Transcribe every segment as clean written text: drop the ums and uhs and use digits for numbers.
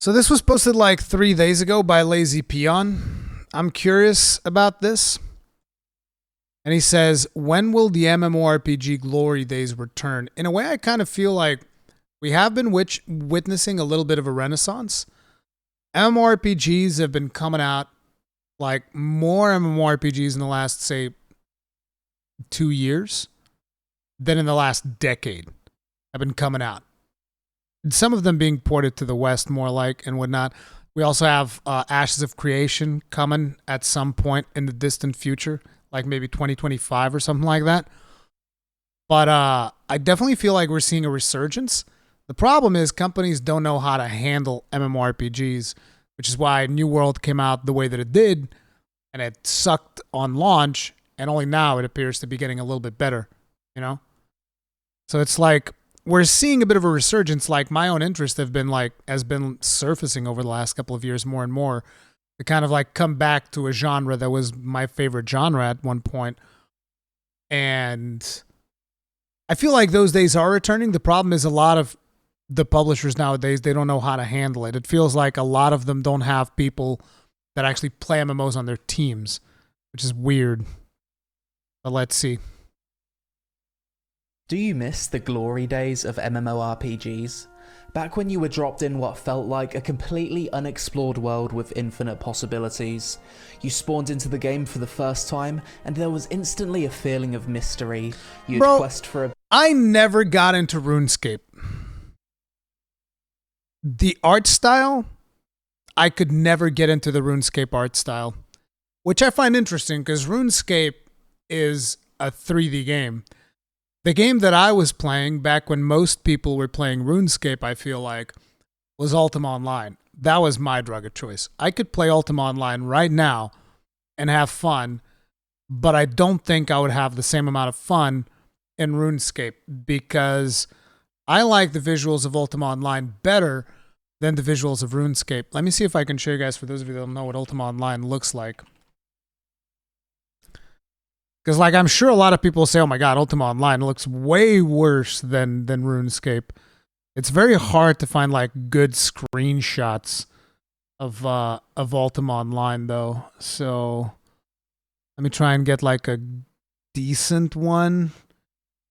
So this was posted like 3 days ago by Lazy Peon. I'm curious about this. And he says, when will the MMORPG glory days return? In a way, I kind of feel like we have been witnessing a little bit of a renaissance. MMORPGs have been coming out, like more MMORPGs in the last, say, 2 years than in the last decade have been coming out. Some of them being ported to the West more like and whatnot. We also have Ashes of Creation coming at some point in the distant future, like maybe 2025 or something like that. But I definitely feel like we're seeing a resurgence. The problem is companies don't know how to handle MMORPGs, which is why New World came out the way that it did, and it sucked on launch, and only now it appears to be getting a little bit better, you know? So it's like we're seeing a bit of a resurgence. Like my own interest has been surfacing over the last couple of years more and more to kind of like come back to a genre that was my favorite genre at one point. And I feel like those days are returning. The problem is a lot of the publishers nowadays, they don't know how to handle it. It feels like a lot of them don't have people that actually play MMOs on their teams, which is weird. But let's see. Do you miss the glory days of MMORPGs? Back when you were dropped in what felt like a completely unexplored world with infinite possibilities. You spawned into the game for the first time, and there was instantly a feeling of mystery. You'd quest for a... I never got into RuneScape. The art style, I could never get into the RuneScape art style, which I find interesting because RuneScape is a 3D game. The game that I was playing back when most people were playing RuneScape, I feel like, was Ultima Online. That was my drug of choice. I could play Ultima Online right now and have fun, but I don't think I would have the same amount of fun in RuneScape because I like the visuals of Ultima Online better than the visuals of RuneScape. Let me see if I can show you guys, for those of you that don't know what Ultima Online looks like. Because, like, I'm sure a lot of people say, oh my god, Ultima Online looks way worse than RuneScape. It's very hard to find, like, good screenshots of Ultima Online, though. So, let me try and get, like, a decent one.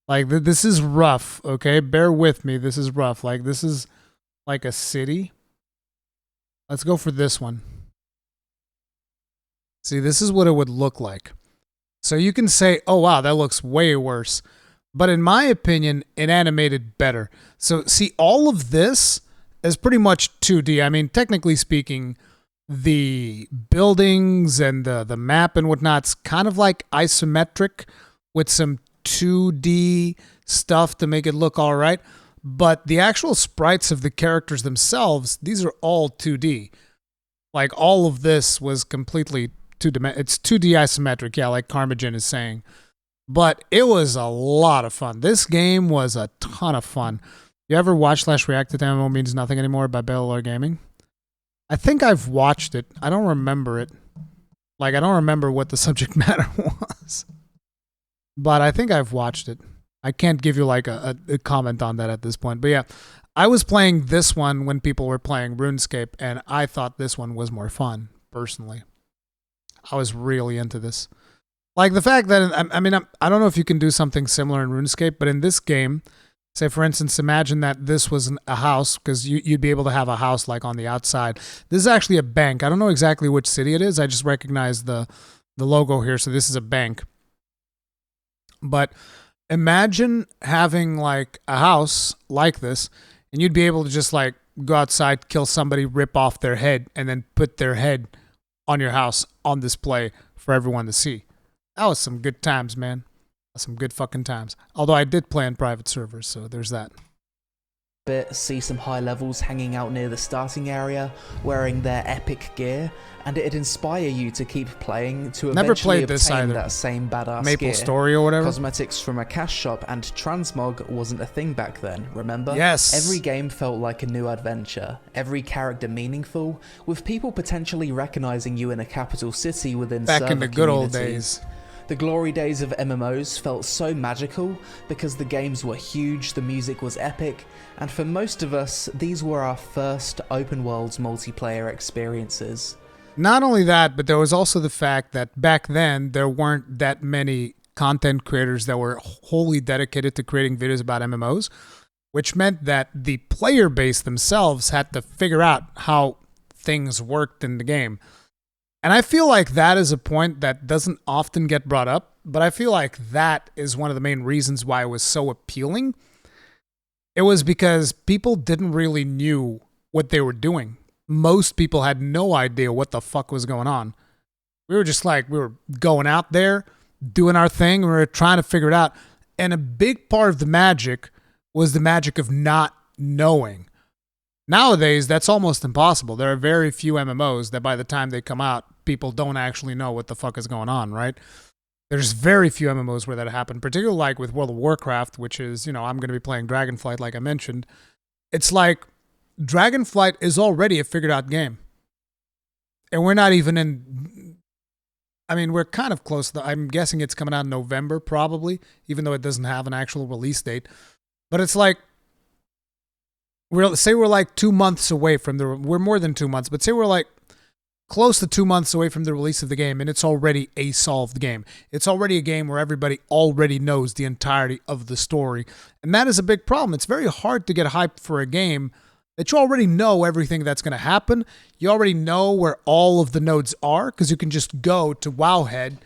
Like, this is rough, okay? Bear with me. This is rough. Like, this is, like, a city. Let's go for this one. See, this is what it would look like. So you can say, oh wow, that looks way worse. But in my opinion, it animated better. So see, all of this is pretty much 2D. I mean, technically speaking, the buildings and the map and whatnot's kind of like isometric with some 2D stuff to make it look all right. But the actual sprites of the characters themselves, these are all 2D. Like all of this was completely it's 2D isometric, yeah, like Carmagen is saying. But it was a lot of fun. This game was a ton of fun. You ever watch/react to MMO Means Nothing Anymore by Bellar Gaming? I think I've watched it. I don't remember it. Like, I don't remember what the subject matter was. But I think I've watched it. I can't give you like a comment on that at this point. But yeah, I was playing this one when people were playing RuneScape, and I thought this one was more fun, personally. I was really into this. Like the fact that, I don't know if you can do something similar in RuneScape, but in this game, say for instance, imagine that this was a house, because you'd be able to have a house like on the outside. This is actually a bank. I don't know exactly which city it is. I just recognize the logo here, so this is a bank. But imagine having like a house like this, and you'd be able to just like go outside, kill somebody, rip off their head, and then put their head on your house on display for everyone to see. That was some good times, man. Some good fucking times. Although I did play in private servers, so there's that. See some high levels hanging out near the starting area, wearing their epic gear, and it'd inspire you to keep playing to eventually obtain that same badass Maple gear. Story or whatever. Cosmetics from a cash shop and transmog wasn't a thing back then, remember? Yes. Every game felt like a new adventure, every character meaningful, with people potentially recognizing you in a capital city within back server in the good old communities. days. The glory days of MMOs felt so magical because the games were huge, the music was epic, and for most of us, these were our first open world multiplayer experiences. Not only that, but there was also the fact that back then there weren't that many content creators that were wholly dedicated to creating videos about MMOs, which meant that the player base themselves had to figure out how things worked in the game. And I feel like that is a point that doesn't often get brought up, but I feel like that is one of the main reasons why it was so appealing. It was because people didn't really knew what they were doing. Most people had no idea what the fuck was going on. We were just like, we were going out there, doing our thing, we were trying to figure it out. And a big part of the magic was the magic of not knowing. Nowadays, that's almost impossible. There are very few MMOs that by the time they come out, people don't actually know what the fuck is going on, right? There's very few MMOs where that happened, particularly like with World of Warcraft, which is, I'm going to be playing Dragonflight like I mentioned. It's like Dragonflight is already a figured out game. And we're not even in, we're kind of close. I'm guessing it's coming out in November probably, even though it doesn't have an actual release date. But it's like, we're like 2 months away from we're more than 2 months, but say we're like close to 2 months away from the release of the game, and it's already a solved game. It's already a game where everybody already knows the entirety of the story. And that is a big problem. It's very hard to get hyped for a game that you already know everything that's going to happen. You already know where all of the nodes are, because you can just go to Wowhead,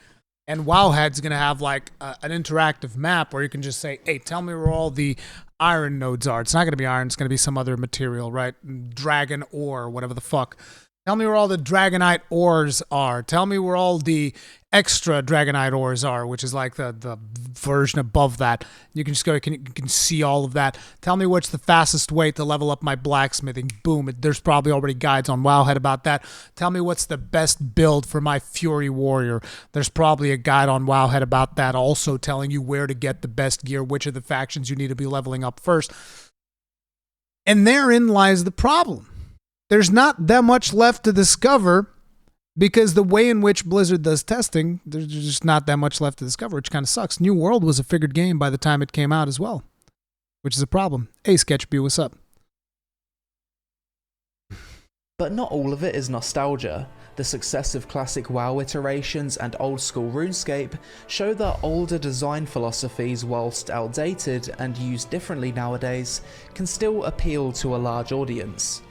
and Wowhead's going to have like an interactive map where you can just say, hey, tell me where all the iron nodes are. It's not going to be iron. It's going to be some other material, right? Dragon ore, whatever the fuck. Tell me where all the Dragonite ores are. Tell me where all the extra Dragonite ores are, which is like the version above that. You can just go, you can see all of that. Tell me what's the fastest way to level up my blacksmithing. Boom, there's probably already guides on Wowhead about that. Tell me what's the best build for my Fury Warrior. There's probably a guide on Wowhead about that, also telling you where to get the best gear, which of the factions you need to be leveling up first. And therein lies the problem. There's not that much left to discover, because the way in which Blizzard does testing, there's just not that much left to discover, which kind of sucks. New World was a figured game by the time it came out as well, which is a problem. Hey, Sketchby, what's up? But not all of it is nostalgia. The success of classic WoW iterations and old-school RuneScape show that older design philosophies, whilst outdated and used differently nowadays, can still appeal to a large audience.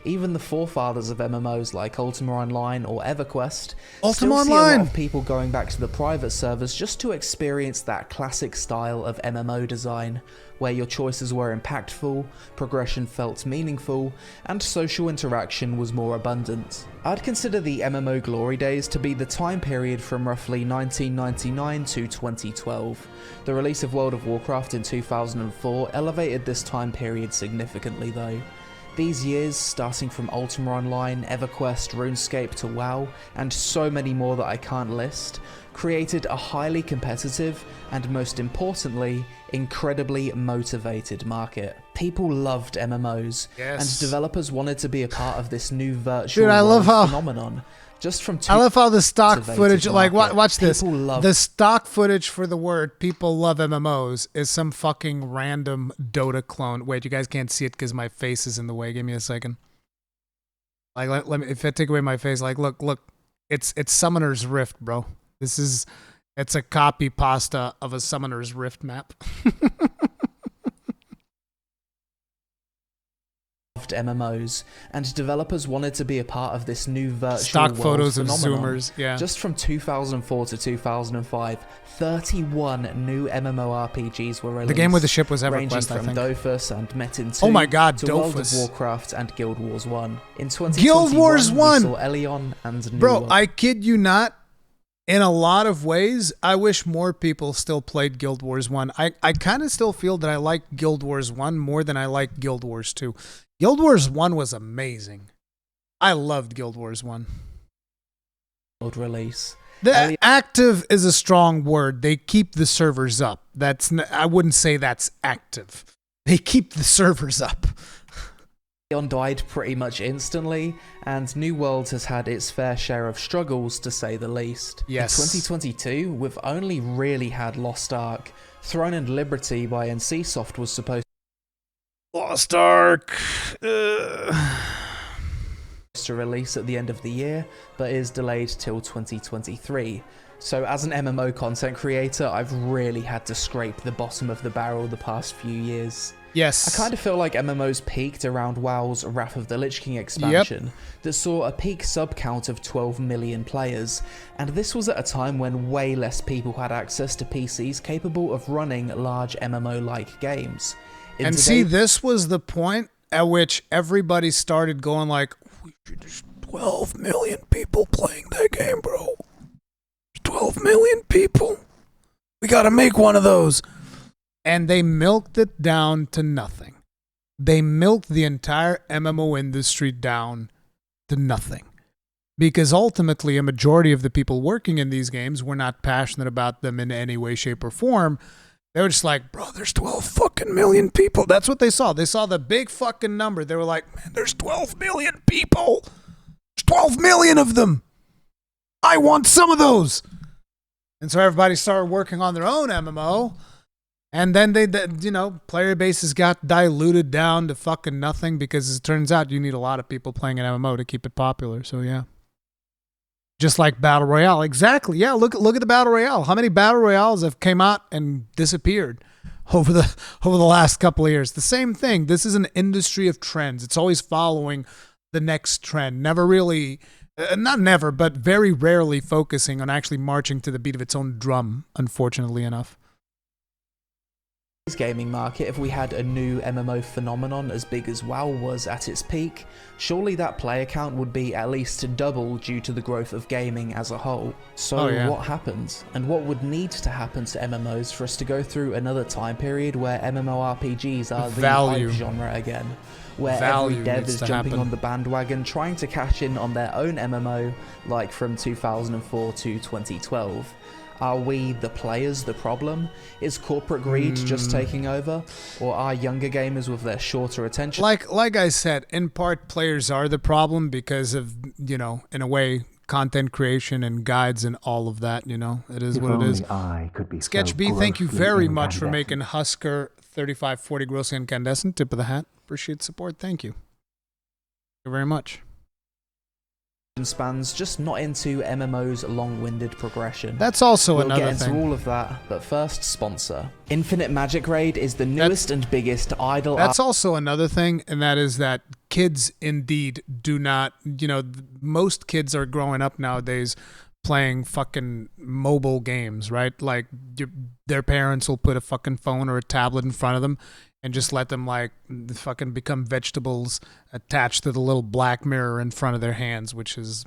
Even the forefathers of MMOs like Ultima Online or EverQuest still see a lot of people going back to the private servers just to experience that classic style of MMO design, where your choices were impactful, progression felt meaningful, and social interaction was more abundant. I'd consider the MMO glory days to be the time period from roughly 1999 to 2012. The release of World of Warcraft in 2004 elevated this time period significantly though. These years, starting from Ultima Online, EverQuest, RuneScape to WoW, and so many more that I can't list, created a highly competitive and, most importantly, incredibly motivated market. People loved MMOs, and developers wanted to be a part of this new virtual phenomenon. I love how the stock footage, like, watch this. The stock footage for the word "people love MMOs" is some fucking random Dota clone. Wait, you guys can't see it because my face is in the way. Give me a second. Like, let me. If I take away my face, like, look, it's Summoner's Rift, bro. It's a copy pasta of a Summoner's Rift map. MMOs, and developers wanted to be a part of this new virtual stock photos of phenomenon. Zoomers, yeah. Just from 2004 to 2005, 31 new MMORPGs were released. The game with the ship was EverQuest, ranging from I think. Dofus and Metin 2 oh my god, to Dofus. World of Warcraft and Guild Wars 1. In 2021, Guild Wars 1! we saw Elion and New Bro, World. I kid you not. In a lot of ways, I wish more people still played Guild Wars 1. I kind of still feel that I like Guild Wars 1 more than I like Guild Wars 2. Guild Wars 1 was amazing. I loved Guild Wars 1. Release. Active is a strong word. They keep the servers up. I wouldn't say that's active. They keep the servers up. Peon died pretty much instantly, and New World has had its fair share of struggles, to say the least. Yes. In 2022, we've only really had Lost Ark. Throne and Liberty by NCSoft was supposed Lost Ark. to release at the end of the year, but is delayed till 2023. So as an MMO content creator, I've really had to scrape the bottom of the barrel the past few years. Yes. I kind of feel like MMOs peaked around WoW's Wrath of the Lich King expansion that saw a peak sub count of 12 million players, and this was at a time when way less people had access to PCs capable of running large MMO-like games. And see, this was the point at which everybody started going like, there's 12 million people playing that game, bro. 12 million people. We gotta make one of those. And they milked it down to nothing. They milked the entire MMO industry down to nothing. Because ultimately, a majority of the people working in these games were not passionate about them in any way, shape, or form. They were just like, bro, there's 12 fucking million people. That's what they saw. They saw the big fucking number. They were like, man, there's 12 million people. There's 12 million of them. I want some of those. And so everybody started working on their own MMO. And then player bases got diluted down to fucking nothing because it turns out you need a lot of people playing an MMO to keep it popular. So yeah. Just like Battle Royale. Exactly. Yeah, look at the Battle Royale. How many Battle Royales have came out and disappeared over the last couple of years? The same thing. This is an industry of trends. It's always following the next trend. Never really, not never, but very rarely focusing on actually marching to the beat of its own drum, unfortunately enough. Gaming market, if we had a new MMO phenomenon as big as WoW was at its peak, surely that player count would be at least double due to the growth of gaming as a whole. So what happened? And what would need to happen to MMOs for us to go through another time period where MMORPGs are the hype genre again? Where every dev is jumping on the bandwagon, trying to cash in on their own MMO, like from 2004 to 2012. Are we, the players, the problem? Is corporate greed just taking over? Or are younger gamers with their shorter attention? Like I said, in part, players are the problem because of, in a way, content creation and guides and all of that, It is what it is. Sketch B, thank you very much for making Husker 3540 grossly incandescent. Tip of the hat. Appreciate the support. Thank you. Thank you very much. Spans, just not into MMO's long-winded progression. That's also another thing. We'll get into all of that, but first, sponsor. Infinite Magic Raid is the newest and biggest idle... That's also another thing, and that is that kids indeed do not... most kids are growing up nowadays playing fucking mobile games, right? Like, their parents will put a fucking phone or a tablet in front of them and just let them fucking become vegetables attached to the little black mirror in front of their hands, which is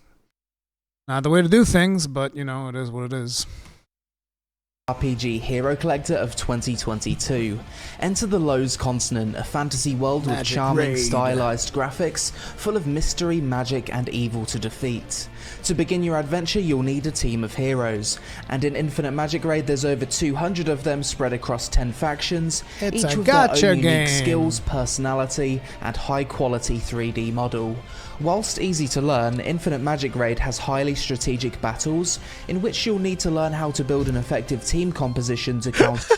not the way to do things, but it is what it is. RPG Hero Collector of 2022. Enter the Lowe's continent, a fantasy world with charming, stylized graphics, full of mystery, magic, and evil to defeat. To begin your adventure, you'll need a team of heroes, and in Infinite Magic Raid there's over 200 of them spread across 10 factions, each with their own unique skills, personality, and high-quality 3D model. Whilst easy to learn, Infinite Magic Raid has highly strategic battles, in which you'll need to learn how to build an effective team composition to counter...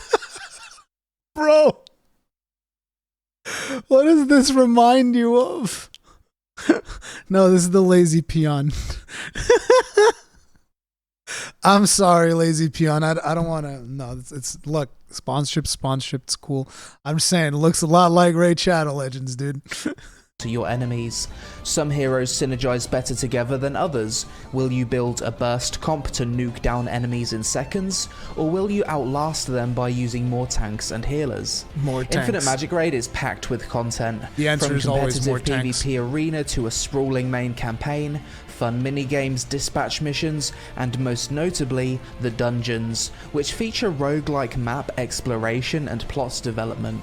Bro! What does this remind you of? No, this is the Lazy Peon. I'm sorry, Lazy Peon. I don't want to... No, it's... Look, sponsorship, it's cool. I'm just saying, it looks a lot like Raid Shadow Legends, dude. To your enemies. Some heroes synergize better together than others. Will you build a burst comp to nuke down enemies in seconds, or will you outlast them by using more tanks and healers? More tanks. Infinite Magic Raid is packed with content. The answer is always more tanks. From competitive PvP arena to a sprawling main campaign, fun minigames, dispatch missions, and most notably, the dungeons, which feature roguelike map exploration and plot development.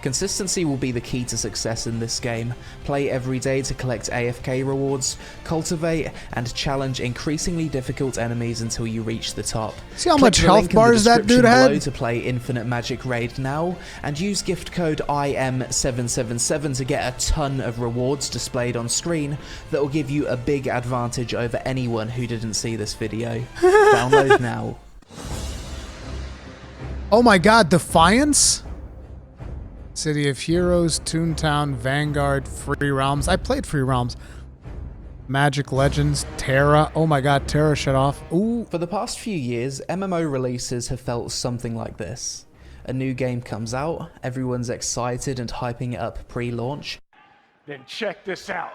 Consistency will be the key to success in this game. Play every day to collect AFK rewards, cultivate, and challenge increasingly difficult enemies until you reach the top. See how much health bars that dude had? To play Infinite Magic Raid now, and use gift code IM777 to get a ton of rewards displayed on screen that will give you a big advantage over anyone who didn't see this video. Download now. Oh my god, Defiance? City of Heroes, Toontown, Vanguard, Free Realms. I played Free Realms. Magic Legends, Terra. Oh my god, Terra shut off. Ooh. For the past few years, MMO releases have felt something like this. A new game comes out, everyone's excited and hyping it up pre-launch. Then check this out.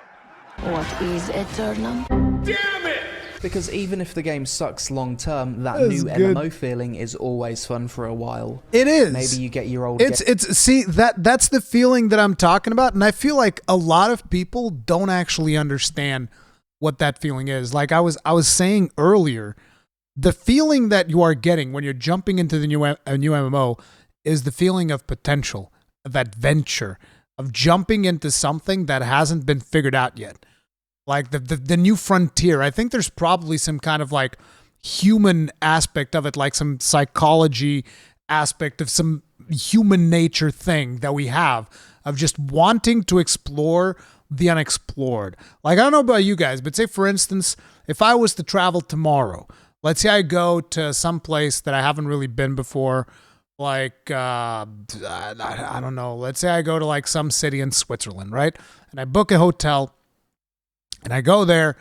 What is Eternum? Damn it! Because even if the game sucks long term, that That's new good. MMO feeling is always fun for a while. It is. Maybe you get your old See that's the feeling that I'm talking about, and I feel like a lot of people don't actually understand what that feeling is. Like I was saying earlier, the feeling that you are getting when you're jumping into the new MMO is the feeling of potential, of adventure, of jumping into something that hasn't been figured out yet. Like the new frontier. I think there's probably some kind of like human aspect of it, like some psychology aspect of some human nature thing that we have of just wanting to explore the unexplored. Like, I don't know about you guys, but say for instance, if I was to travel tomorrow, let's say I go to some place that I haven't really been before, like, I don't know, let's say I go to like some city in Switzerland, right? And I book a hotel. And I go there,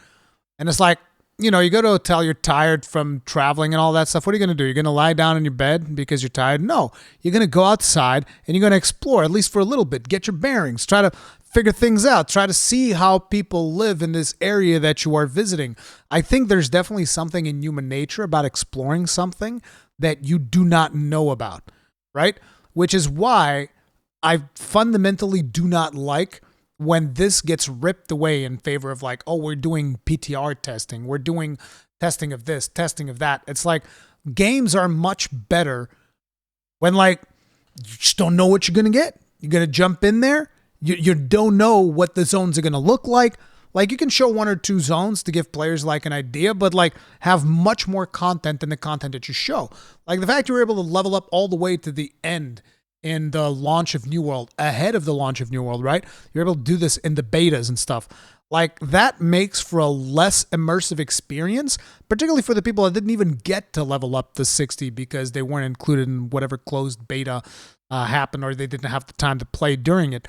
and it's like, you know, you go to a hotel, you're tired from traveling and all that stuff. What are you going to do? You're going to lie down in your bed because you're tired? No. You're going to go outside, and you're going to explore, at least for a little bit. Get your bearings. Try to figure things out. Try to see how people live in this area that you are visiting. I think there's definitely something in human nature about exploring something that you do not know about, right? Which is why I fundamentally do not like when this gets ripped away in favor of like, oh, we're doing PTR testing. We're doing testing of this, testing of that. It's like games are much better when like you just don't know what you're going to get. You're going to jump in there. You don't know what the zones are going to look like. Like you can show one or two zones to give players like an idea, but like have much more content than the content that you show. Like the fact you were able to level up all the way to the end in the launch of New World, ahead of the launch of New World, right? You're able to do this in the betas and stuff. Like that makes for a less immersive experience, particularly for the people that didn't even get to level up to 60 because they weren't included in whatever closed beta happened, or they didn't have the time to play during it.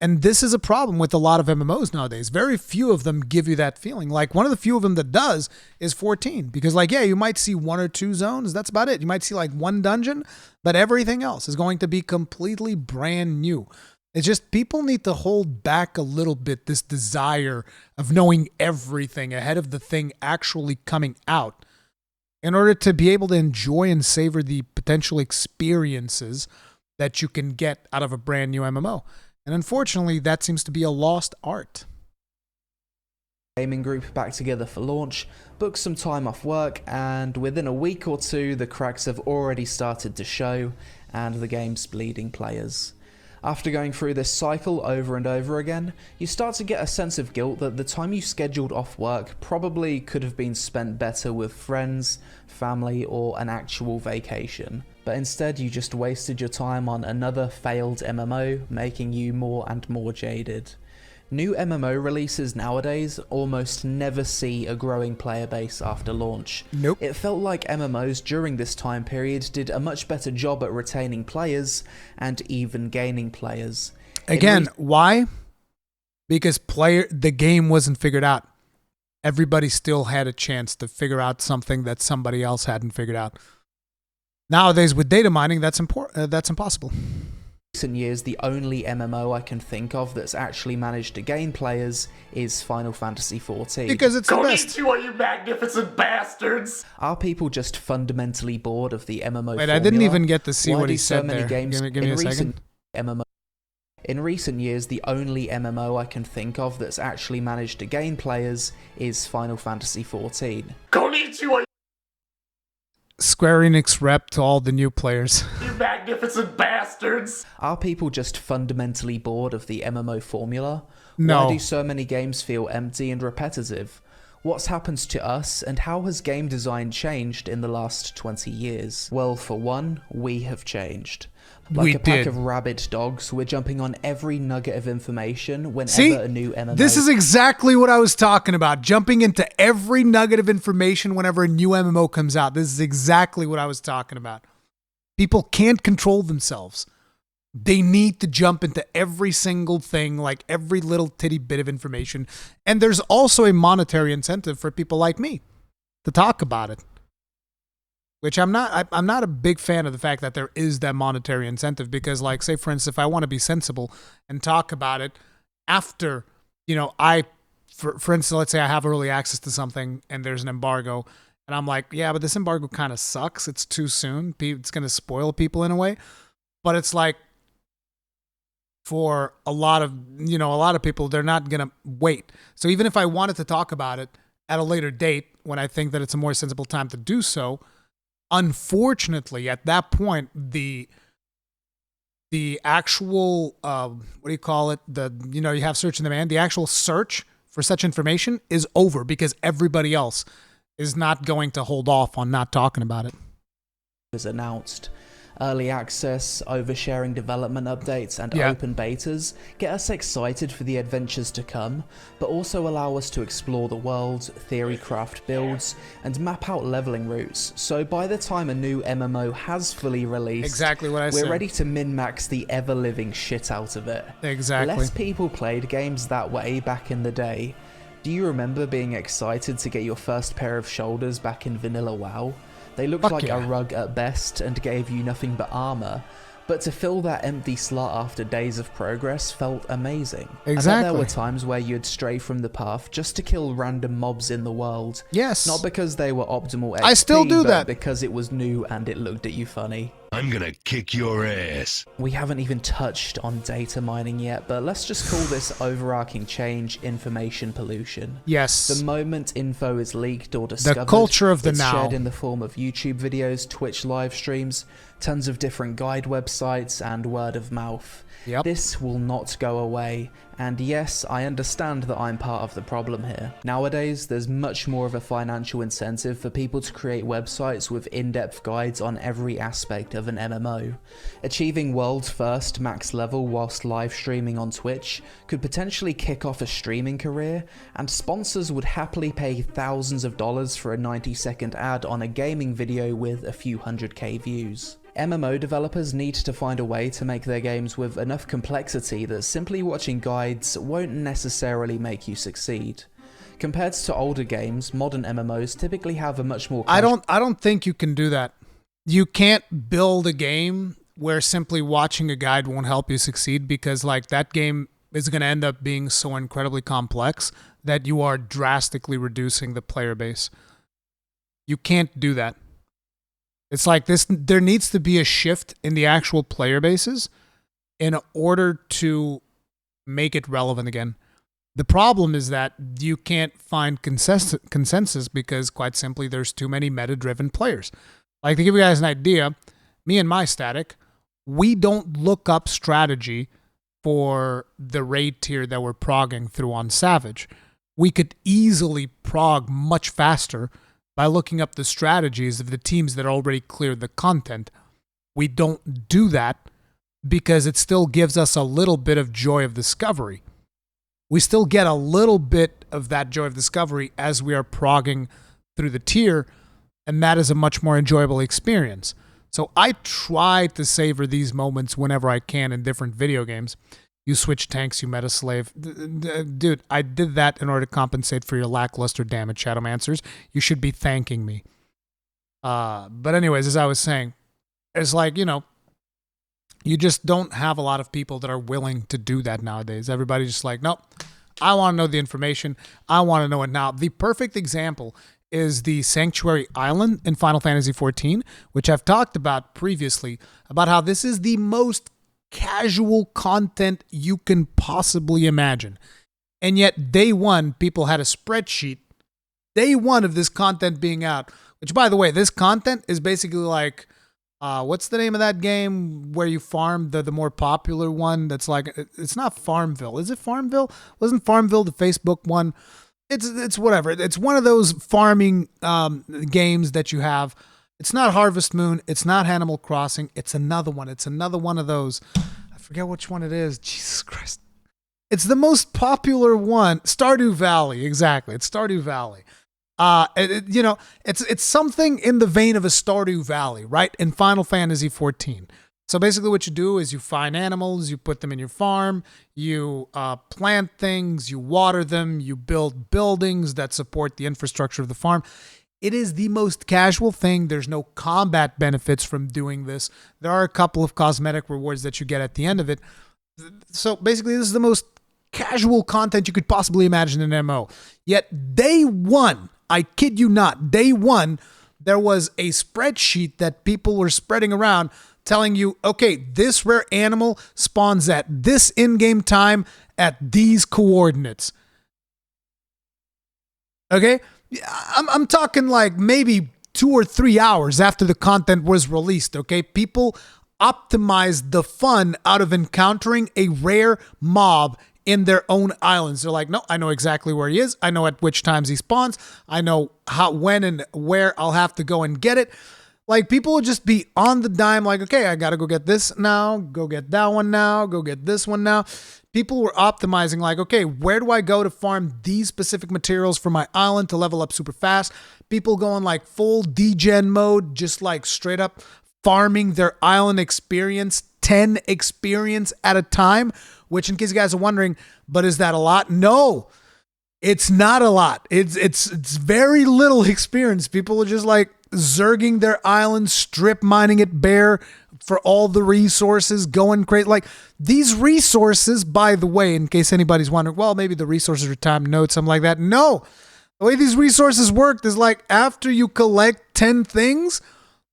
And this is a problem with a lot of MMOs nowadays. Very few of them give you that feeling. Like one of the few of them that does is 14. Because like, yeah, you might see one or two zones. That's about it. You might see like one dungeon, but everything else is going to be completely brand new. It's just people need to hold back a little bit this desire of knowing everything ahead of the thing actually coming out in order to be able to enjoy and savor the potential experiences that you can get out of a brand new MMO. And unfortunately, that seems to be a lost art. Gaming group back together for launch, booked some time off work, and within a week or two, the cracks have already started to show, and the game's bleeding players. After going through this cycle over and over again, you start to get a sense of guilt that the time you scheduled off work probably could have been spent better with friends, family, or an actual vacation. But instead you just wasted your time on another failed MMO, making you more and more jaded. New MMO releases nowadays almost never see a growing player base after launch. Nope. It felt like MMOs during this time period did a much better job at retaining players and even gaining players. Again, why? Because the game wasn't figured out. Everybody still had a chance to figure out something that somebody else hadn't figured out. Nowadays, with data mining, that's impossible. Recent years, the only MMO I can think of that's actually managed to gain players is Final Fantasy XIV. Because it's the best. Konnichiwa, you magnificent bastards! Are people just fundamentally bored of the MMO Wait, formula? I didn't even get to see Why what do he so said many there. games Give me in a second. recent MMO In recent years, the only MMO I can think of that's actually managed to gain players is Final Fantasy XIV. Konnichiwa, Square Enix rep to all the new players. you magnificent bastards! Are people just fundamentally bored of the MMO formula? No. Why do so many games feel empty and repetitive? What's happened to us, and how has game design changed in the last 20 years? Well, for one, we have changed. Like We a pack did. of rabid dogs, we're jumping on every nugget of information whenever See, a new MMO... this is exactly what I was talking about. Jumping into every nugget of information whenever a new MMO comes out. This is exactly what I was talking about. People can't control themselves. They need to jump into every single thing, like every little titty bit of information. And there's also a monetary incentive for people like me to talk about it. Which I'm not a big fan of the fact that there is that monetary incentive because, like, say, for instance, if I want to be sensible and talk about it after, for instance, let's say I have early access to something and there's an embargo and I'm like, yeah, but this embargo kind of sucks. It's too soon. It's going to spoil people in a way. But it's like, for a lot of people, they're not going to wait. So even if I wanted to talk about it at a later date when I think that it's a more sensible time to do so, unfortunately, at that point, the actual you have search and demand. The actual search for such information is over because everybody else is not going to hold off on not talking about it. was announced. Early access, oversharing development updates, and open betas get us excited for the adventures to come, but also allow us to explore the world, theory craft builds, and map out leveling routes. So by the time a new MMO has fully released, Exactly what I said. we're ready to min-max the ever-living shit out of it. Exactly. Less people played games that way back in the day. Do you remember being excited to get your first pair of shoulders back in vanilla WoW? They looked Fuck like yeah. a rug at best and gave you nothing but armor, but to fill that empty slot after days of progress felt amazing. I bet Exactly. there were times where you'd stray from the path just to kill random mobs in the world. Yes. Not because they were optimal XP, I still do but that. because it was new and it looked at you funny. I'm gonna kick your ass. We haven't even touched on data mining yet, but let's just call this overarching change information pollution. Yes. The moment info is leaked or discovered, culture of the it's now. shared in the form of YouTube videos, Twitch live streams, tons of different guide websites, and word of mouth. Yep. This will not go away, and yes, I understand that I'm part of the problem here. Nowadays, there's much more of a financial incentive for people to create websites with in-depth guides on every aspect of an MMO. Achieving world's first max level whilst live streaming on Twitch could potentially kick off a streaming career, and sponsors would happily pay thousands of dollars for a 90-second ad on a gaming video with a few 100k views. MMO developers need to find a way to make their games with enough complexity that simply watching guides won't necessarily make you succeed. Compared to older games, modern MMOs typically have a much more... I don't think you can do that. You can't build a game where simply watching a guide won't help you succeed because like that game is going to end up being so incredibly complex that you are drastically reducing the player base. You can't do that. It's like this, there needs to be a shift in the actual player bases in order to make it relevant again. The problem is that you can't find consensus because, quite simply, there's too many meta-driven players. Like, to give you guys an idea, me and my static, we don't look up strategy for the raid tier that we're progging through on Savage. We could easily prog much faster by looking up the strategies of the teams that already cleared the content. We don't do that because it still gives us a little bit of joy of discovery. We still get a little bit of that joy of discovery as we are progging through the tier, and that is a much more enjoyable experience. So I try to savor these moments whenever I can in different video games. You switch tanks, you meta slave. Dude, I did that in order to compensate for your lackluster damage, Shadowmancers. You should be thanking me. But anyways, as I was saying, it's like, you just don't have a lot of people that are willing to do that nowadays. Everybody's just like, nope, I want to know the information. I want to know it now. The perfect example is the Sanctuary Island in Final Fantasy XIV, which I've talked about previously, about how this is the most casual content you can possibly imagine. And yet, day one, people had a spreadsheet, day one of this content being out, which, by the way, this content is basically like, what's the name of that game where you farm, the more popular one that's like, it's not Farmville. Is it Farmville? Wasn't Farmville the Facebook one? It's whatever. It's one of those farming games that you have. It's not Harvest Moon. It's not Animal Crossing. It's another one. It's another one of those. I forget which one it is. Jesus Christ. It's the most popular one. Stardew Valley. Exactly. It's Stardew Valley. It's something in the vein of a Stardew Valley, right? In Final Fantasy 14. So basically what you do is you find animals, you put them in your farm, you plant things, you water them, you build buildings that support the infrastructure of the farm. It is the most casual thing. There's no combat benefits from doing this. There are a couple of cosmetic rewards that you get at the end of it. So basically this is the most casual content you could possibly imagine in an MMO. Yet day one, I kid you not, day one, there was a spreadsheet that people were spreading around telling you, okay, this rare animal spawns at this in-game time at these coordinates. Okay? I'm talking like maybe 2 or 3 hours after the content was released, okay? People optimized the fun out of encountering a rare mob in their own islands. They're like, no, I know exactly where he is. I know at which times he spawns. I know how, when, and where I'll have to go and get it. Like, people would just be on the dime, like, okay, I gotta go get this now, go get that one now, go get this one now. People were optimizing, like, okay, where do I go to farm these specific materials for my island to level up super fast? People going like full degen mode, just like straight up farming their island experience, 10 experience at a time, which, in case you guys are wondering, but is that a lot? No, it's not a lot. It's very little experience. People are just like zerging their island, strip mining it bare for all the resources, going crazy. Like, these resources, by the way, in case anybody's wondering, well, maybe the resources are timed notes, something like that. No, the way these resources worked is like, after you collect 10 things,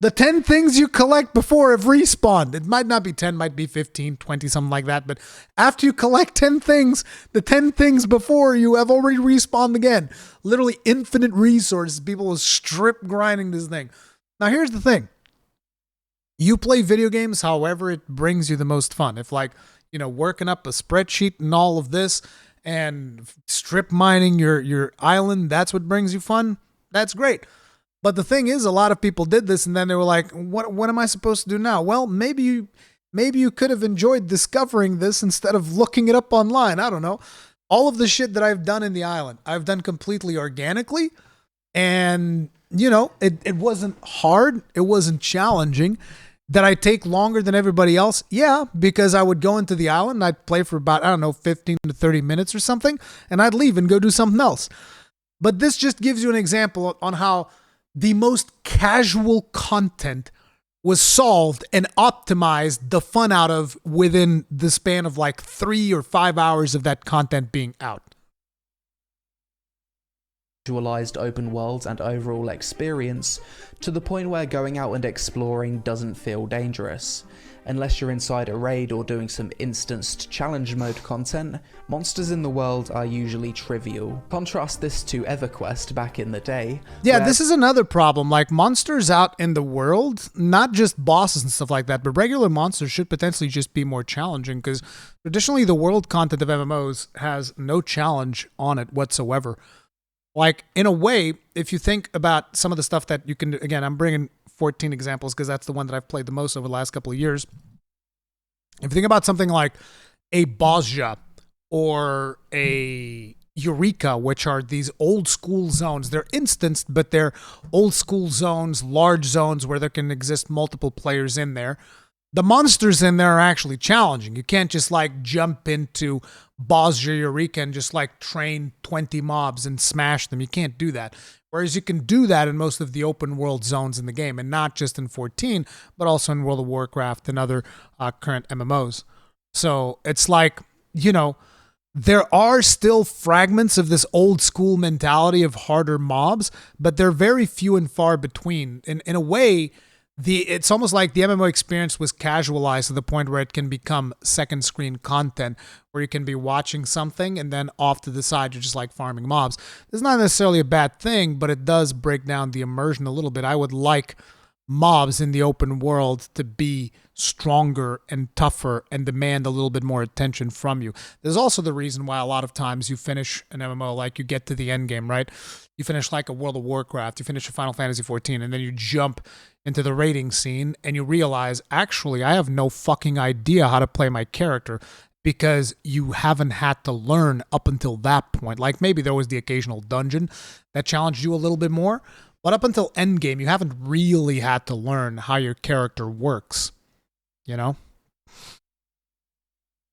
the 10 things you collect before have respawned. It might not be 10, might be 15, 20, something like that. But after you collect 10 things, the 10 things before you have already respawned again. Literally infinite resources. People will strip grinding this thing. Now, here's the thing. You play video games however it brings you the most fun. If, like, you know, working up a spreadsheet and all of this and strip mining your island, that's what brings you fun, that's great. But the thing is, a lot of people did this and then they were like, what am I supposed to do now? Well, maybe you could have enjoyed discovering this instead of looking it up online. I don't know. All of the shit that I've done in the island, I've done completely organically. And, you know, it wasn't hard. It wasn't challenging. Did I take longer than everybody else? Yeah, because I would go into the island and I'd play for about, 15 to 30 minutes or something, and I'd leave and go do something else. But this just gives you an example on how the most casual content was solved and optimized the fun out of within the span of like 3 or 5 hours of that content being out. Visualized open worlds and overall experience to the point where going out and exploring doesn't feel dangerous. Unless you're inside a raid or doing some instanced challenge mode content, monsters in the world are usually trivial. Contrast this to EverQuest back in the day. Yeah, this is another problem. Like, monsters out in the world, not just bosses and stuff like that, but regular monsters should potentially just be more challenging, because traditionally the world content of MMOs has no challenge on it whatsoever. Like, in a way, if you think about some of the stuff that you can do, again, I'm bringing 14 examples because that's the one that I've played the most over the last couple of years. If you think about something like a Bosja or a Eureka, which are these old school zones, they're instanced, but they're old school zones, large zones where there can exist multiple players in there. The monsters in there are actually challenging. You can't just like jump into Bosja Eureka and just like train 20 mobs and smash them. You can't do that. Whereas you can do that in most of the open world zones in the game, and not just in 14, but also in World of Warcraft and other current MMOs. So it's like, you know, there are still fragments of this old school mentality of harder mobs, but they're very few and far between. In a way, it's almost like the MMO experience was casualized to the point where it can become second screen content, where you can be watching something and then off to the side you're just like farming mobs. It's not necessarily a bad thing, but it does break down the immersion a little bit. I would like mobs in the open world to be stronger and tougher and demand a little bit more attention from you. There's also the reason why a lot of times you finish an MMO, like you get to the end game, right? You finish like a World of Warcraft, you finish a Final Fantasy 14, and then you jump into the raiding scene and you realize, actually, I have no fucking idea how to play my character, because you haven't had to learn up until that point. Like maybe there was the occasional dungeon that challenged you a little bit more, but up until endgame, you haven't really had to learn how your character works, you know?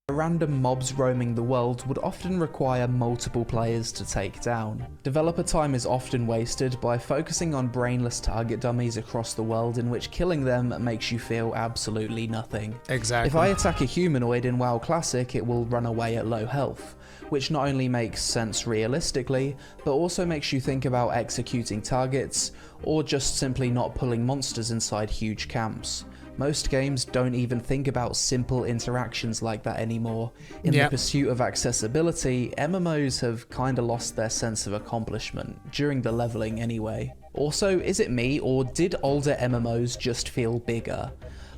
Random mobs roaming the world would often require multiple players to take down. Developer time is often wasted by focusing on brainless target dummies across the world, in which killing them makes you feel absolutely nothing. Exactly. If I attack a humanoid in WoW Classic, it will run away at low health, which not only makes sense realistically, but also makes you think about executing targets, or just simply not pulling monsters inside huge camps. Most games don't even think about simple interactions like that anymore. In the pursuit of accessibility, MMOs have kinda lost their sense of accomplishment, during the leveling anyway. Also, is it me, or did older MMOs just feel bigger?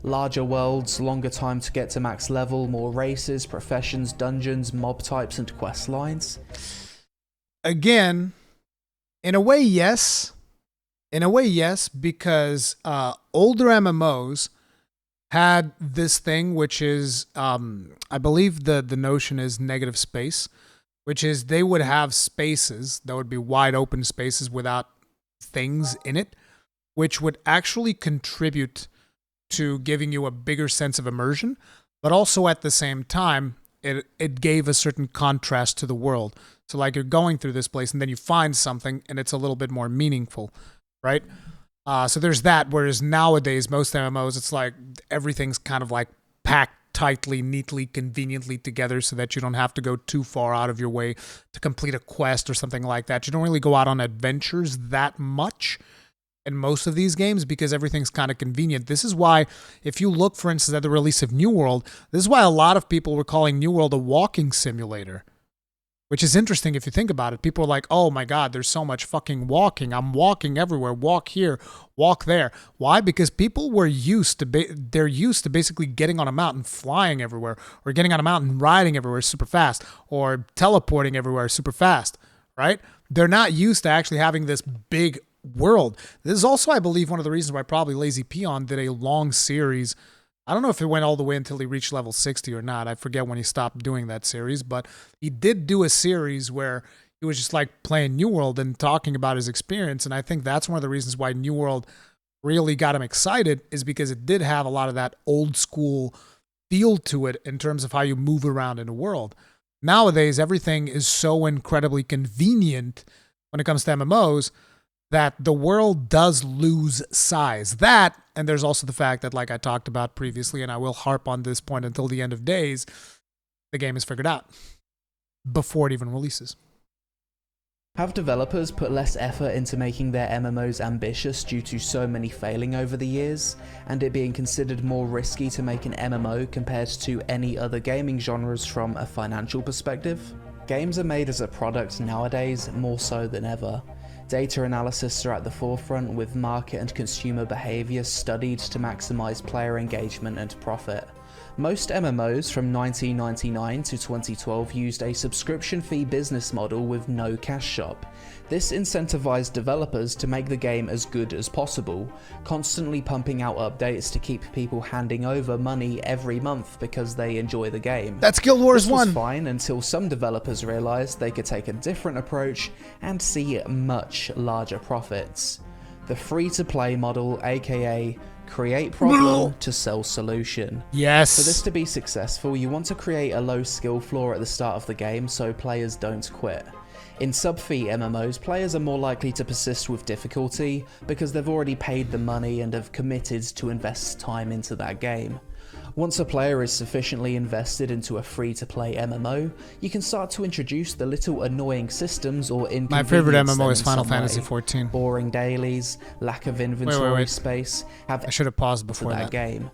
Larger worlds, longer time to get to max level, more races, professions, dungeons, mob types, and quest lines? Again, in a way, yes. In a way, yes, because older MMOs had this thing, which is, I believe the notion is negative space, which is they would have spaces that would be wide open spaces without things in it, which would actually contribute to giving you a bigger sense of immersion, but also at the same time, it gave a certain contrast to the world. So like you're going through this place and then you find something and it's a little bit more meaningful, right? So there's that, whereas nowadays, most MMOs, it's like everything's kind of like packed tightly, neatly, conveniently together so that you don't have to go too far out of your way to complete a quest or something like that. You don't really go out on adventures that much in most of these games because everything's kind of convenient. This is why, if you look, for instance, at the release of New World, this is why a lot of people were calling New World a walking simulator. Which is interesting if you think about it. People are like, oh my God, there's so much fucking walking. I'm walking everywhere. Walk here, walk there. Why? Because people were used to, they're used to basically getting on a mountain, flying everywhere, or getting on a mountain, riding everywhere super fast, or teleporting everywhere super fast, right? They're not used to actually having this big world. This is also, I believe, one of the reasons why probably Lazy Peon did a long series. I don't know if it went all the way until he reached level 60 or not. I forget when he stopped doing that series, but he did do a series where he was just like playing New World and talking about his experience. And I think that's one of the reasons why New World really got him excited, is because it did have a lot of that old school feel to it in terms of how you move around in the world. Nowadays, everything is so incredibly convenient when it comes to MMOs that the world does lose size. That, and there's also the fact that, like I talked about previously, and I will harp on this point until the end of days, the game is figured out before it even releases. Have developers put less effort into making their MMOs ambitious due to so many failing over the years, and it being considered more risky to make an MMO compared to any other gaming genres from a financial perspective? Games are made as a product nowadays more so than ever. Data analysis are at the forefront, with market and consumer behaviour studied to maximise player engagement and profit. Most MMOs from 1999 to 2012 used a subscription fee business model with no cash shop. This incentivized developers to make the game as good as possible, constantly pumping out updates to keep people handing over money every month because they enjoy the game. That's Guild Wars 1. This was fine until some developers realized they could take a different approach and see much larger profits. The free-to-play model, aka create problem to sell solution. Yes. For this to be successful, you want to create a low skill floor at the start of the game so players don't quit. In sub-fee MMOs, players are more likely to persist with difficulty because they've already paid the money and have committed to invest time into that game. Once a player is sufficiently invested into a free-to-play MMO, you can start to introduce the little annoying systems or inconvenience. My favorite them MMO in is Final some way. Fantasy 14. Boring dailies, lack of inventory wait. space, have I should have paused to before that that. game.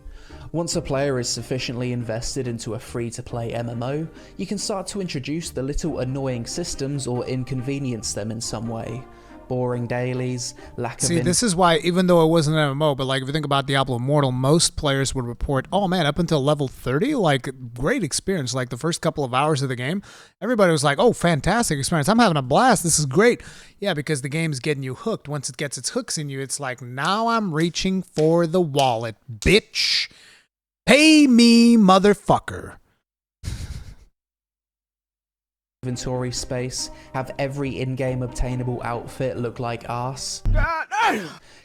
Once a player is sufficiently invested into a free-to-play MMO, you can start to introduce the little annoying systems or inconvenience them in some way. Boring dailies, lack of... See, this is why, even though it wasn't an MMO, but like if you think about Diablo Immortal, most players would report, oh man, up until level 30, like great experience. Like the first couple of hours of the game, everybody was like, oh, fantastic experience. I'm having a blast. This is great. Yeah, because the game's getting you hooked. Once it gets its hooks in you, it's like, now I'm reaching for the wallet, bitch. Pay me, motherfucker. Inventory space, have every in-game obtainable outfit look like arse,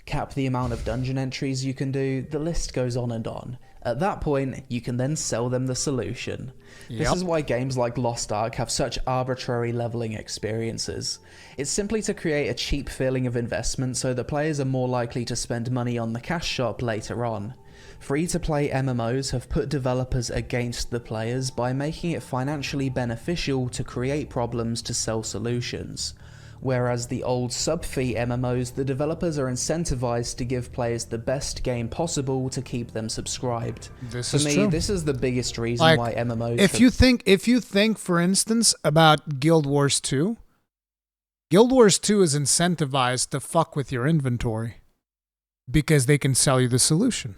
cap the amount of dungeon entries you can do, the list goes on and on. At that point, you can then sell them the solution. This is why games like Lost Ark have such arbitrary leveling experiences. It's simply to create a cheap feeling of investment so that players are more likely to spend money on the cash shop later on. Free-to-play MMOs have put developers against the players by making it financially beneficial to create problems to sell solutions. Whereas the old sub-fee MMOs, the developers are incentivized to give players the best game possible to keep them subscribed. This For is me, true. this is the biggest reason Like, why MMOs... If you think, for instance, about Guild Wars 2, Guild Wars 2 is incentivized to fuck with your inventory because they can sell you the solution.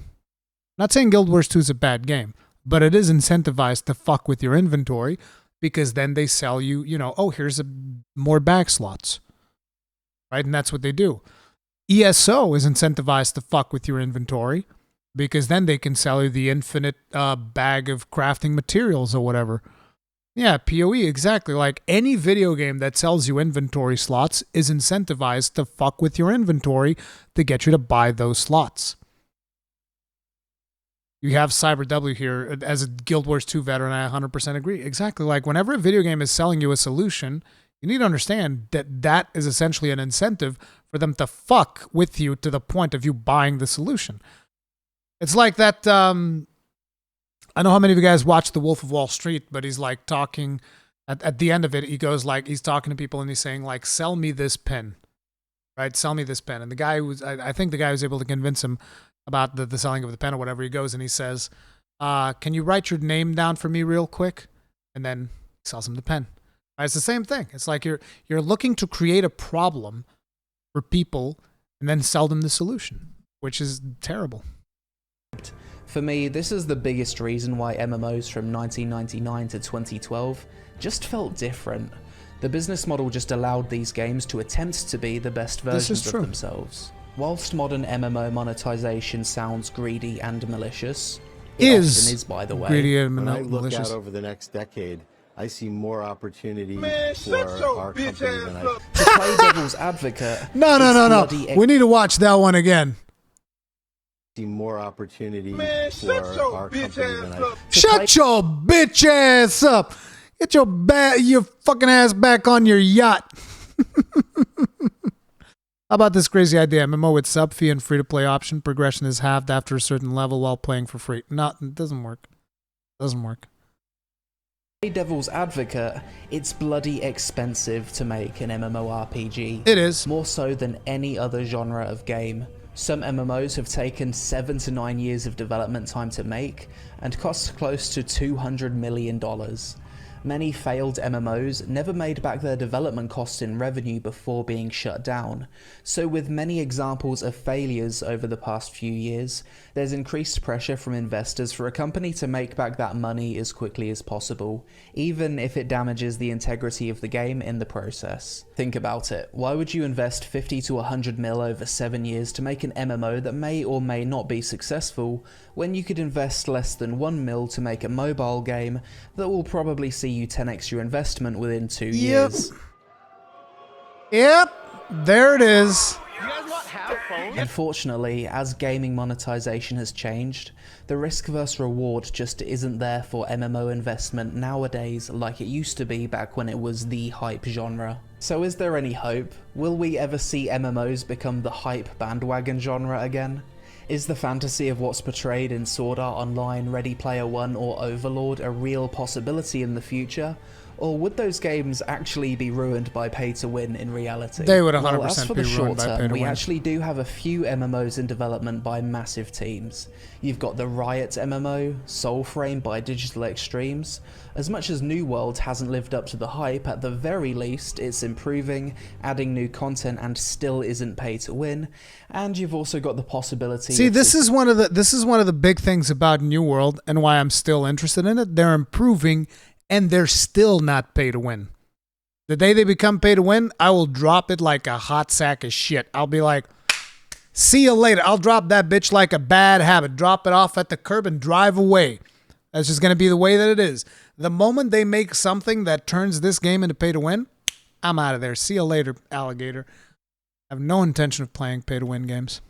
Not saying Guild Wars 2 is a bad game, but it is incentivized to fuck with your inventory because then they sell you, oh, here's more bag slots, right? And that's what they do. ESO is incentivized to fuck with your inventory because then they can sell you the infinite bag of crafting materials or whatever. Yeah, PoE, exactly. Like any video game that sells you inventory slots is incentivized to fuck with your inventory to get you to buy those slots. You have Cyber W here as a Guild Wars 2 veteran. I 100% agree. Exactly. Like whenever a video game is selling you a solution, you need to understand that that is essentially an incentive for them to fuck with you to the point of you buying the solution. It's like that. I know how many of you guys watch The Wolf of Wall Street, but he's like talking at the end of it. He goes like, he's talking to people and he's saying like, sell me this pen, right? Sell me this pen. And the guy was, I think the guy was able to convince him about the selling of the pen or whatever. He goes and he says, can you write your name down for me real quick? And then he sells him the pen. Right? It's the same thing. It's like you're looking to create a problem for people and then sell them the solution, which is terrible. For me, this is the biggest reason why MMOs from 1999 to 2012 just felt different. The business model just allowed these games to attempt to be the best versions of themselves. Whilst modern MMO monetization sounds greedy and malicious, it often is, by the way. Greedy and When I look malicious. out over the next decade, I see more opportunity for our company than I... To play devil's advocate, No. We need to watch that one again. see more opportunity for our company than I... Shut your bitch ass up. Get your fucking ass back on your yacht. How about this crazy idea? MMO with sub fee and free to play option. Progression is halved after a certain level while playing for free. No, it doesn't work. Doesn't work. Play devil's advocate, it's bloody expensive to make an MMORPG. It is. More so than any other genre of game. Some MMOs have taken 7 to 9 years of development time to make and cost close to $200 million. Many failed MMOs never made back their development costs in revenue before being shut down, so with many examples of failures over the past few years, there's increased pressure from investors for a company to make back that money as quickly as possible, even if it damages the integrity of the game in the process. Think about it, why would you invest 50 to 100 mil over 7 years to make an MMO that may or may not be successful, when you could invest less than 1 mil to make a mobile game that will probably see you 10x your investment within 2 years. Yep. There it is. Unfortunately, as gaming monetization has changed, the risk versus reward just isn't there for MMO investment nowadays like it used to be back when it was the hype genre. So is there any hope? Will we ever see MMOs become the hype bandwagon genre again? Is the fantasy of what's portrayed in Sword Art Online, Ready Player One, or Overlord a real possibility in the future? Or would those games actually be ruined by pay-to-win in reality? They would 100% well, as for the be short ruined by term, pay-to-win. we actually do have a few MMOs in development by massive teams. You've got the Riot MMO, Soulframe by Digital Extremes. As much as New World hasn't lived up to the hype, at the very least it's improving, adding new content, and still isn't pay-to-win. And you've also got the possibility. See, this is one of the big things about New World and why I'm still interested in it. They're improving. And they're still not pay to win. The day they become pay to win, I will drop it like a hot sack of shit. I'll be like, see you later. I'll drop that bitch like a bad habit. Drop it off at the curb and drive away. That's just going to be the way that it is. The moment they make something that turns this game into pay to win, I'm out of there. See you later, alligator. I have no intention of playing pay to win games.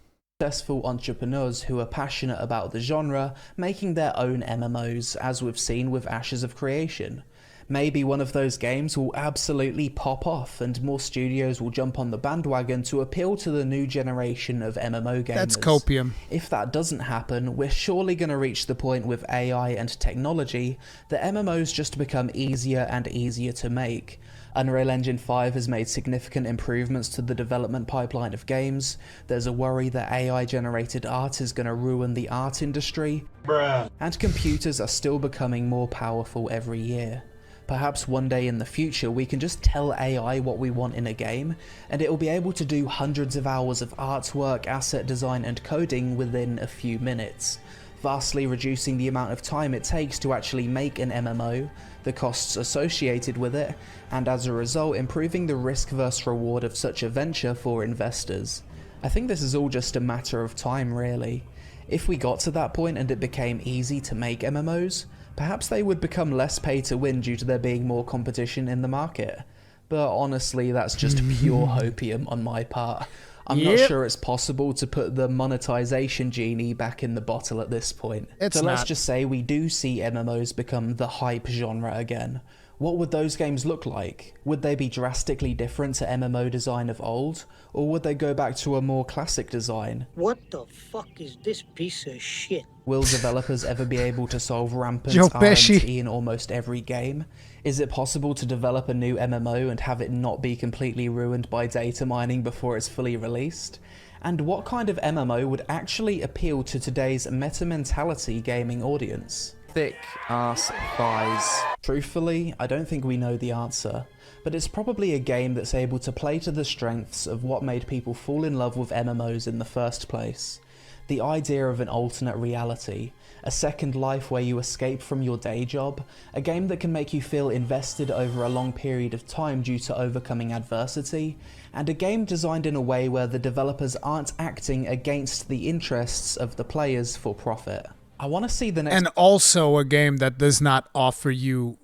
Successful entrepreneurs who are passionate about the genre making their own MMOs, as we've seen with Ashes of Creation. Maybe one of those games will absolutely pop off and more studios will jump on the bandwagon to appeal to the new generation of MMO gamers. That's copium. If that doesn't happen, we're surely going to reach the point with AI and technology that MMOs just become easier and easier to make. Unreal Engine 5 has made significant improvements to the development pipeline of games. There's a worry that AI-generated art is going to ruin the art industry. Bruh. And computers are still becoming more powerful every year. Perhaps one day in the future we can just tell AI what we want in a game, and it will be able to do hundreds of hours of artwork, asset design, and coding within a few minutes, vastly reducing the amount of time it takes to actually make an MMO, the costs associated with it, and as a result improving the risk versus reward of such a venture for investors. I think this is all just a matter of time, really. If we got to that point and it became easy to make MMOs, perhaps they would become less pay to win due to there being more competition in the market. But honestly, that's just pure hopium on my part. I'm not sure it's possible to put the monetization genie back in the bottle at this point. Let's just say we do see MMOs become the hype genre again. What would those games look like? Would they be drastically different to MMO design of old? Or would they go back to a more classic design? What the fuck is this piece of shit? Will developers ever be able to solve rampant Joe RNG Pesci. in almost every game? Is it possible to develop a new MMO and have it not be completely ruined by data mining before it's fully released? And what kind of MMO would actually appeal to today's meta-mentality gaming audience? Thick ass thighs. Truthfully, I don't think we know the answer, but it's probably a game that's able to play to the strengths of what made people fall in love with MMOs in the first place. The idea of an alternate reality, a second life where you escape from your day job, a game that can make you feel invested over a long period of time due to overcoming adversity, and a game designed in a way where the developers aren't acting against the interests of the players for profit. I want to see the next... And also a game that does not offer you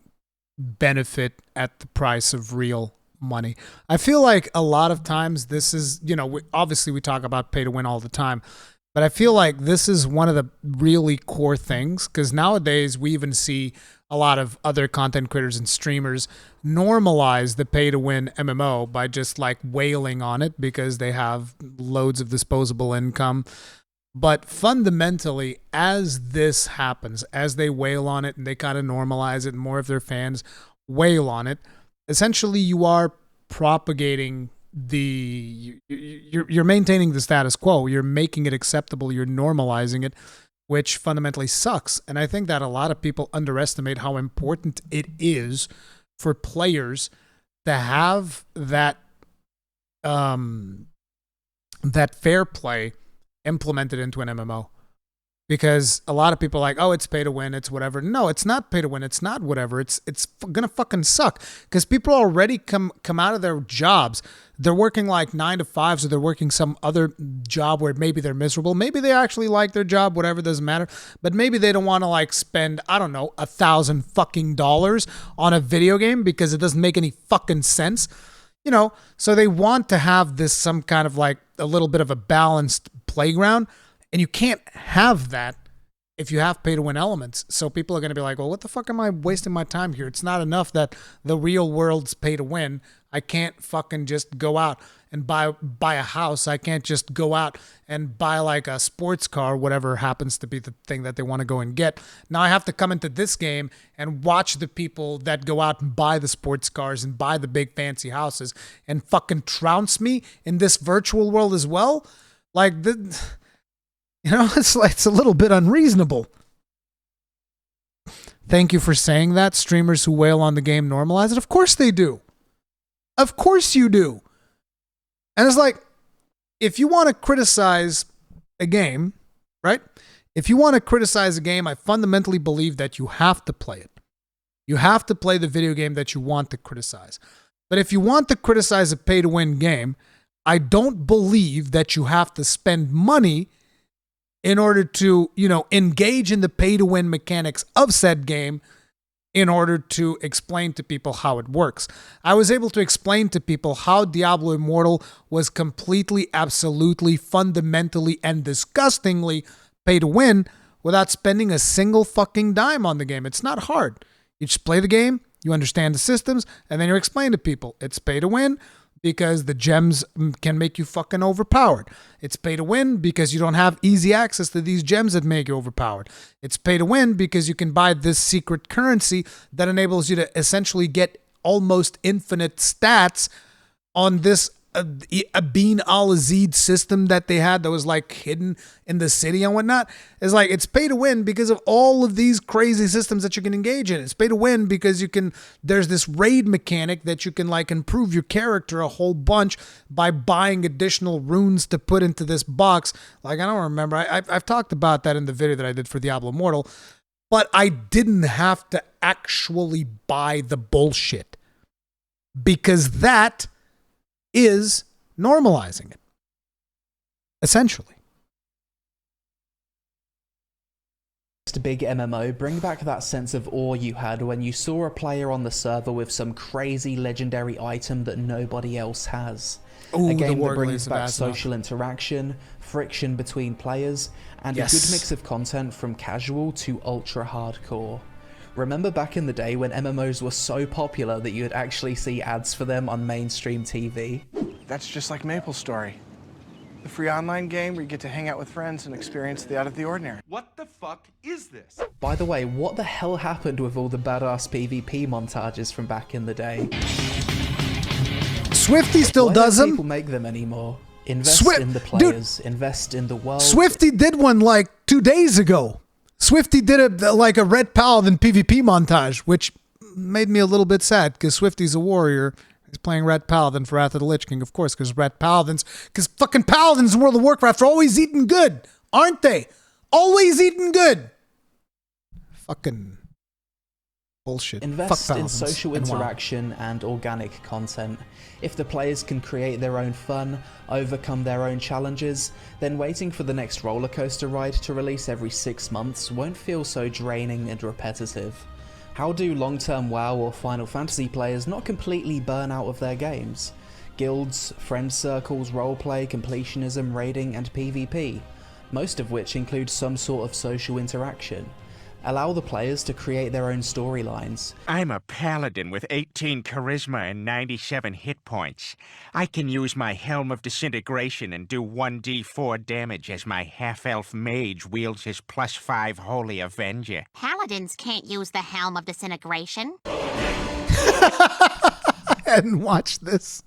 benefit at the price of real money. I feel like a lot of times this is, obviously we talk about pay to win all the time, but I feel like this is one of the really core things, because nowadays we even see a lot of other content creators and streamers normalize the pay to win MMO by just like wailing on it because they have loads of disposable income. But fundamentally, as this happens, as they wail on it and they kind of normalize it, and more of their fans wail on it, essentially you are propagating you're maintaining the status quo. You're making it acceptable. You're normalizing it, which fundamentally sucks. And I think that a lot of people underestimate how important it is for players to have that that fair play implemented into an MMO. Because a lot of people are like, oh, it's pay to win, it's whatever. No, it's not pay to win, it's not whatever. It's gonna fucking suck. Because people already come out of their jobs. They're working like 9 to 5s, or they're working some other job where maybe they're miserable. Maybe they actually like their job, whatever, doesn't matter. But maybe they don't want to like spend, I don't know, $1,000 fucking dollars on a video game because it doesn't make any fucking sense. So they want to have this some kind of like a little bit of a balanced playground. And you can't have that if you have pay-to-win elements. So people are going to be like, well, what the fuck am I wasting my time here? It's not enough that the real world's pay-to-win. I can't fucking just go out and buy a house. I can't just go out and buy like a sports car, whatever happens to be the thing that they want to go and get. Now I have to come into this game and watch the people that go out and buy the sports cars and buy the big fancy houses and fucking trounce me in this virtual world as well. Like, it's a little bit unreasonable. Thank you for saying that. Streamers who wail on the game normalize it. Of course they do. Of course you do. And it's like, if you want to criticize a game, right? If you want to criticize a game, I fundamentally believe that you have to play it. You have to play the video game that you want to criticize. But if you want to criticize a pay-to-win game, I don't believe that you have to spend money in order to, engage in the pay-to-win mechanics of said game in order to explain to people how it works. I was able to explain to people how Diablo Immortal was completely, absolutely, fundamentally, and disgustingly pay-to-win without spending a single fucking dime on the game. It's not hard. You just play the game, you understand the systems, and then you explain to people. It's pay-to-win because the gems can make you fucking overpowered. It's pay to win because you don't have easy access to these gems that make you overpowered. It's pay to win because you can buy this secret currency that enables you to essentially get almost infinite stats on this Abin al-Azid system that they had that was like hidden in the city and whatnot. It's like, it's pay to win because of all of these crazy systems that you can engage in. It's pay to win because there's this raid mechanic that you can like improve your character a whole bunch by buying additional runes to put into this box. Like, I don't remember. I've talked about that in the video that I did for Diablo Immortal, but I didn't have to actually buy the bullshit because that is normalizing it, essentially. A big MMO, bring back that sense of awe you had when you saw a player on the server with some crazy legendary item that nobody else has. Ooh, a game that brings brings back social interaction, friction between players, and a good mix of content from casual to ultra hardcore. Remember back in the day when MMOs were so popular that you'd actually see ads for them on mainstream TV? That's just like MapleStory, the free online game where you get to hang out with friends and experience the out of the ordinary. What the fuck is this? By the way, what the hell happened with all the badass PvP montages from back in the day? Swifty still does them. People make them anymore. Invest in the players, invest in the world. Swifty did one like 2 days ago. Swifty did a Red Paladin PvP montage, which made me a little bit sad because Swifty's a warrior. He's playing Red Paladin for Wrath of the Lich King, of course, because fucking Paladins in World of Warcraft are always eating good, aren't they? Always eating good. Fucking bullshit. Invest in social interaction and organic content. If the players can create their own fun, overcome their own challenges, then waiting for the next roller coaster ride to release every 6 months won't feel so draining and repetitive. How do long-term WoW or Final Fantasy players not completely burn out of their games? Guilds, friend circles, roleplay, completionism, raiding, and PvP, most of which include some sort of social interaction. Allow the players to create their own storylines. I'm a paladin with 18 charisma and 97 hit points. I can use my Helm of Disintegration and do 1d4 damage as my half-elf mage wields his +5 Holy Avenger. Paladins can't use the Helm of Disintegration. I hadn't watched this.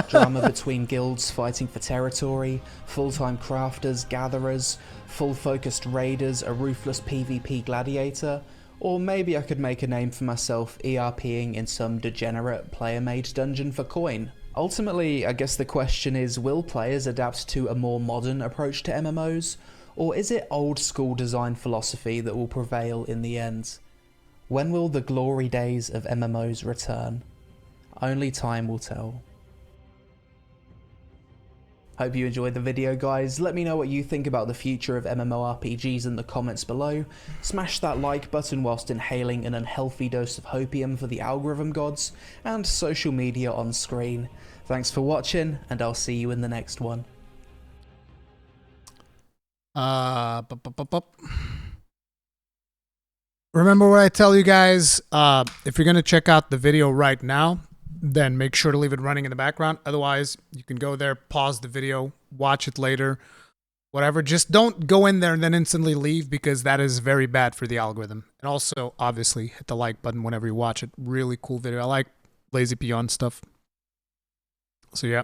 Drama between guilds fighting for territory, full-time crafters, gatherers, full-focused raiders, a ruthless PvP gladiator, or maybe I could make a name for myself ERPing in some degenerate player-made dungeon for coin. Ultimately, I guess the question is, will players adapt to a more modern approach to MMOs, or is it old-school design philosophy that will prevail in the end? When will the glory days of MMOs return? Only time will tell. Hope you enjoyed the video, guys. Let me know what you think about the future of MMORPGs in the comments below. Smash that like button whilst inhaling an unhealthy dose of hopium for the algorithm gods, and social media on screen. Thanks for watching, and I'll see you in the next one. Remember what I tell you guys, if you're going to check out the video right now, then make sure to leave it running in the background. Otherwise, you can go there, pause the video, watch it later, whatever. Just don't go in there and then instantly leave, because that is very bad for the algorithm. And also, obviously, hit the like button whenever you watch it. Really cool video. I like Lazy Peon stuff. So yeah.